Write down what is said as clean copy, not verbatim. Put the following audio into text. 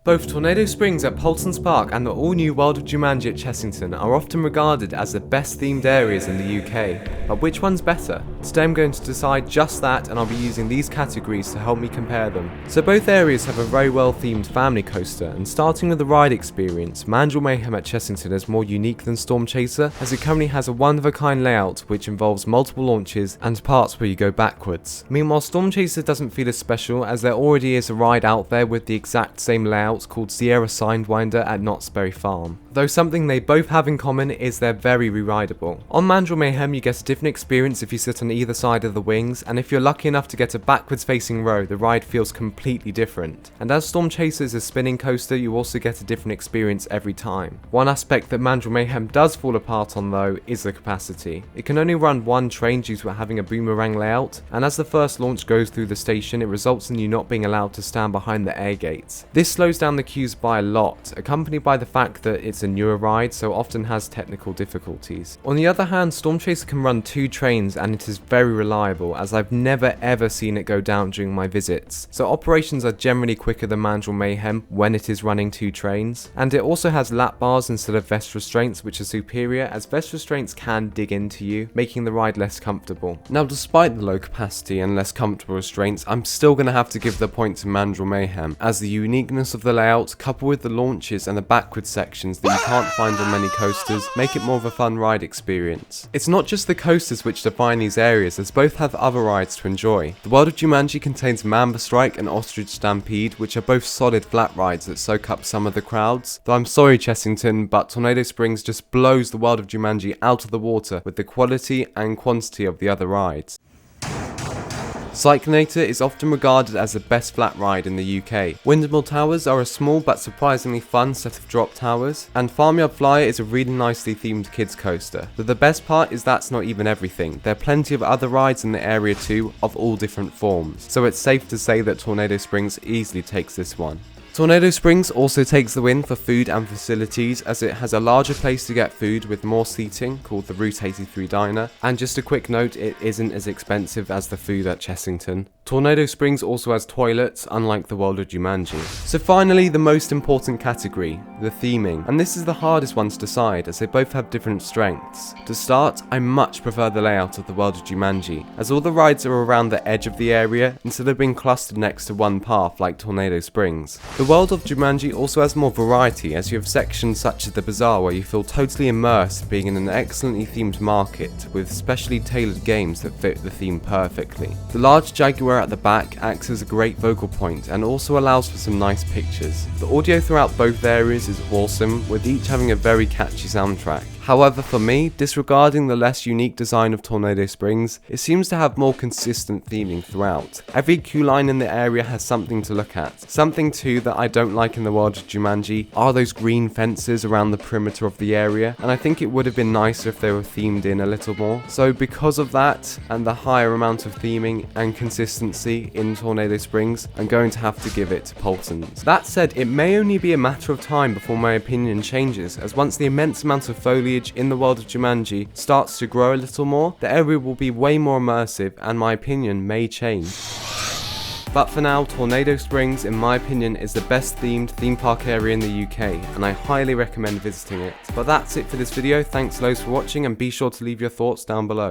Both Tornado Springs at Paultons Park and the all-new World of Jumanji at Chessington are often regarded as the best themed areas in the UK, but which one's better? Today I'm going to decide just that, and I'll be using these categories to help me compare them. So both areas have a very well themed family coaster, and starting with the ride experience, Mandrill Mayhem at Chessington is more unique than Storm Chaser, as it currently has a one-of-a-kind layout which involves multiple launches and parts where you go backwards. Meanwhile, Storm Chaser doesn't feel as special, as there already is a ride out there with the exact same layout called Sierra Sidewinder at Knott's Berry Farm. Though something they both have in common is they're very re-rideable. On Mandrill Mayhem you get a different experience if you sit on either side of the wings, and if you're lucky enough to get a backwards facing row, the ride feels completely different. And as Storm Chaser is a spinning coaster, you also get a different experience every time. One aspect that Mandrill Mayhem does fall apart on though is the capacity. It can only run one train due to it having a boomerang layout, and as the first launch goes through the station, it results in you not being allowed to stand behind the air gates. This slows down the queues by a lot, accompanied by the fact that it's a newer ride, so often has technical difficulties. On the other hand, Storm Chaser can run two trains and it is very reliable, as I've never ever seen it go down during my visits. So operations are generally quicker than Mandrill Mayhem when it is running two trains, and it also has lap bars instead of vest restraints, which are superior, as vest restraints can dig into you, making the ride less comfortable. Now, despite the low capacity and less comfortable restraints, I'm still going to have to give the point to Mandrill Mayhem, as the uniqueness of the layout, coupled with the launches and the backwards sections that you can't find on many coasters, make it more of a fun ride experience. It's not just the coasters which define these areas, as both have other rides to enjoy. The World of Jumanji contains Mamba Strike and Ostrich Stampede, which are both solid flat rides that soak up some of the crowds. Though I'm sorry Chessington, but Tornado Springs just blows the World of Jumanji out of the water with the quality and quantity of the other rides. Cyclonator is often regarded as the best flat ride in the UK. Windmill Towers are a small but surprisingly fun set of drop towers, and Farmyard Flyer is a really nicely themed kids coaster. But the best part is that's not even everything. There are plenty of other rides in the area too, of all different forms, so it's safe to say that Tornado Springs easily takes this one. Tornado Springs also takes the win for food and facilities, as it has a larger place to get food with more seating, called the Route 83 Diner, and just a quick note, it isn't as expensive as the food at Chessington. Tornado Springs also has toilets, unlike the World of Jumanji. So finally, the most important category, the theming, and this is the hardest one to decide, as they both have different strengths. To start, I much prefer the layout of the World of Jumanji, as all the rides are around the edge of the area, instead of being clustered next to one path like Tornado Springs. The World of Jumanji also has more variety, as you have sections such as the Bazaar where you feel totally immersed being in an excellently themed market with specially tailored games that fit the theme perfectly. The large Jaguar at the back acts as a great focal point and also allows for some nice pictures. The audio throughout both areas is awesome, with each having a very catchy soundtrack. However, for me, disregarding the less unique design of Tornado Springs, it seems to have more consistent theming throughout. Every queue line in the area has something to look at. Something too that I don't like in the World of Jumanji are those green fences around the perimeter of the area, and I think it would have been nicer if they were themed in a little more. So because of that, and the higher amount of theming and consistency in Tornado Springs, I'm going to have to give it to Paultons. That said, it may only be a matter of time before my opinion changes, as once the immense amount of foliage in the World of Jumanji starts to grow a little more, the area will be way more immersive and my opinion may change. But for now, Tornado Springs, in my opinion, is the best themed theme park area in the UK, and I highly recommend visiting it. But that's it for this video, thanks loads for watching, and be sure to leave your thoughts down below.